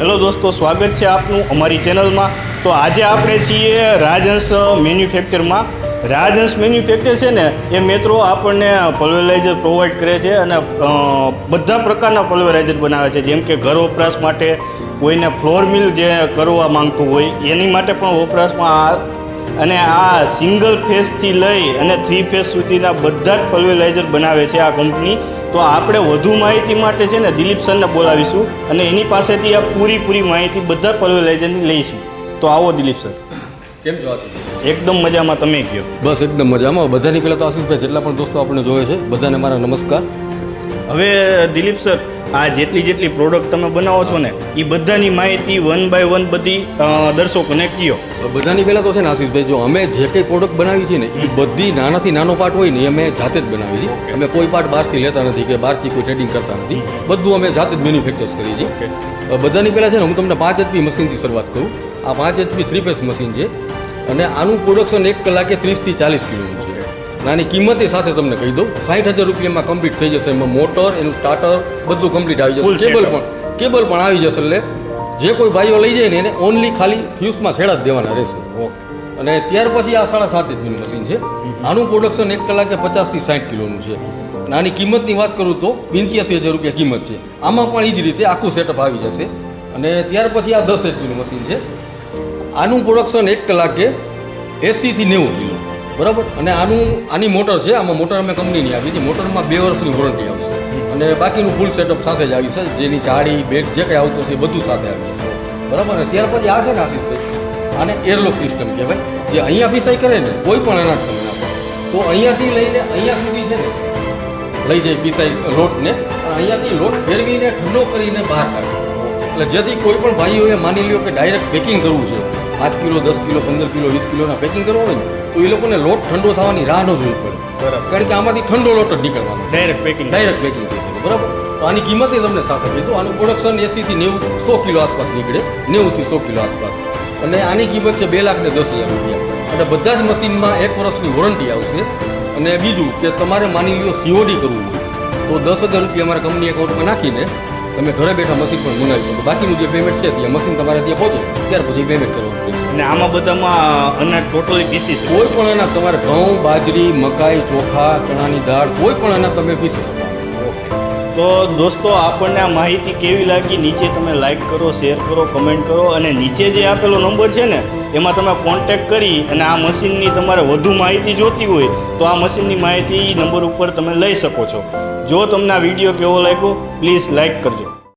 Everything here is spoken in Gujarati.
હેલો દોસ્તો, સ્વાગત છે આપનું અમારી ચેનલમાં। તો આજે આપણે છીએ રાજહંસ મેન્યુફેક્ચરમાં। રાજહંસ મેન્યુફેક્ચર છે ને એ મિત્રો આપણને પલ્વરાઇઝર પ્રોવાઈડ કરે છે અને બધા પ્રકારના પલ્વરાઇઝર બનાવે છે, જેમ કે ઘર વપરાશ માટે, કોઈને ફ્લોર મિલ જે કરવા માંગતું હોય એની માટે પણ વપરાશમાં, અને આ સિંગલ ફેસથી લઈ અને 3 ફેસ સુધીના બધા જ પલ્વરાઇઝર બનાવે છે આ કંપની। તો આપણે વધુ માહિતી માટે છે ને દિલીપ સરને બોલાવીશું અને એની પાસેથી આ પૂરી માહિતી બધા પલ્વરાઇઝરની લઈશું। તો આવો દિલીપ સર। કેમ છો? એકદમ મજામાં, તમે કહો? બસ એકદમ મજામાં। બધાની પહેલાં તો આશીષભાઈ જેટલા પણ દોસ્તો આપણે જોવે છે બધાને મારા નમસ્કાર। હવે દિલીપ સર, આ જેટલી પ્રોડક્ટ તમે બનાવો છો ને એ બધાની માહિતી 1 by 1 બધી દર્શકોને કહો। બધાની પહેલાં તો છે ને આશીષભાઈ, જો અમે જે કંઈ પ્રોડક્ટ બનાવી છે ને એ બધી નાનાથી નાનો પાર્ટ હોય ને એ અમે જાતે જ બનાવી છીએ। અમે કોઈ પાર્ટ બહારથી લેતા નથી કે બહારથી કોઈ ટ્રેડિંગ કરતા નથી, બધું અમે જાતે જ મેન્યુફેક્ચર્સ કરીએ છીએ। બધાની પહેલાં છે ને હું તમને 5 HP મશીનથી શરૂઆત કરું। આ 5 HP 3 ફેસ મશીન છે અને આનું પ્રોડક્શન 1 કલાકે 30 થી 40 કિલોનું છે। આની કિંમતે સાથે તમને કહી દઉં, 60,000 રૂપિયામાં કમ્પ્લીટ થઈ જશે। એમાં મોટર, એનું સ્ટાર્ટર બધું કમ્પ્લીટ આવી જશે, કેબલ પણ આવી જશે। એટલે જે કોઈ ભાઈઓ લઈ જાય ને એને ઓનલી ખાલી ફ્યુઝમાં છેડા જ દેવાના રહેશે। અને ત્યાર પછી આ 7.5 HPનું મશીન છે। આનું પ્રોડક્શન 1 કલાકે 50 થી 60 કિલોનું છે અને આની કિંમતની વાત કરું તો 85,000 રૂપિયા કિંમત છે। આમાં પણ એ જ રીતે આખું સેટઅપ આવી જશે। અને ત્યાર પછી આ 10 HPનું મશીન છે। આનું પ્રોડક્શન 1 કલાકે 80 થી 90 કિલો, બરાબર। અને આની મોટર છે, આમાં મોટર અમે કંપનીની આપી છે। મોટરમાં 2 વર્ષની વોરંટી આવશે અને બાકીનું ફૂલ સેટઅપ સાથે જ આવી છે, જેની જાળી બેટ જે કંઈ આવતું છે એ બધું સાથે આવી જશે, બરાબર। અને ત્યાર પછી આ છે ને આશીષભાઈ, આને એરલોક સિસ્ટમ કહેવાય, જે અહીંયા પીસાઈ કરે ને કોઈ પણ અનાજ તમને આપે તો અહીંયાથી લઈને અહીંયા સુધી છે ને લઈ જાય પીસાઈ લોટને, અહીંયાથી લોટ ફેરવીને ઠંડો કરીને બહાર કાઢે। એટલે જેથી કોઈ પણ ભાઈઓએ માની લ્યો કે ડાયરેક્ટ પેકિંગ કરવું છે, 5 કિલો 10 કિલો 15 કિલો 20 કિલોના પેકિંગ કરવા હોય ને તો એ લોકોને લોટ ઠંડો થવાની રાહ ન જોવી પડે, બરાબર। કારણ કે આમાંથી ઠંડો લોટ જ નીકળવાનો, ડાયરેક્ટ પેકિંગ થઈ શકે, બરાબર। તો આની કિંમતે તમને સાથે કીધું, આનું પ્રોડક્શન 80 થી 90 100 કિલો આસપાસ નીકળે, 90 થી 100 કિલો આસપાસ। અને આની કિંમત છે 2,10,000 રૂપિયા અને બધા જ મશીનમાં 1 વર્ષની વોરંટી આવશે। અને બીજું કે તમારે માની લ્યો COD કરવું હોય તો 10,000 રૂપિયા અમારા કંપની એકાઉન્ટમાં નાખીને તમે ઘરે બેઠા મશીન પણ મંગાવી શકો। બાકીનું જે પેમેન્ટ છે ત્યાં મશીન તમારે ત્યાં પહોંચે ત્યાર પછી પેમેન્ટ કરવાનું રહેશે। અને આમાં બધામાં અનાજ ટોટલી પીસી છે? કોઈ પણ અનાજ તમારે ઘઉં, બાજરી, મકાઈ, ચોખા, ચણાની દાળ, કોઈ પણ અનાજ તમે પીસી શકો। તો દોસ્તો, આપણને આ માહિતી કેવી લાગી નીચે તમે લાઈક કરો, શેર કરો, કમેન્ટ કરો અને નીચે જે આપેલો નંબર છે ને એમાં તમે કોન્ટેક્ટ કરી અને આ મશીનની તમારે વધુ માહિતી જોતી હોય તો આ મશીનની માહિતી નંબર ઉપર તમે લઈ શકો છો। જો તમને આ વિડીયો કેવો લાગ્યો પ્લીઝ લાઈક કરજો।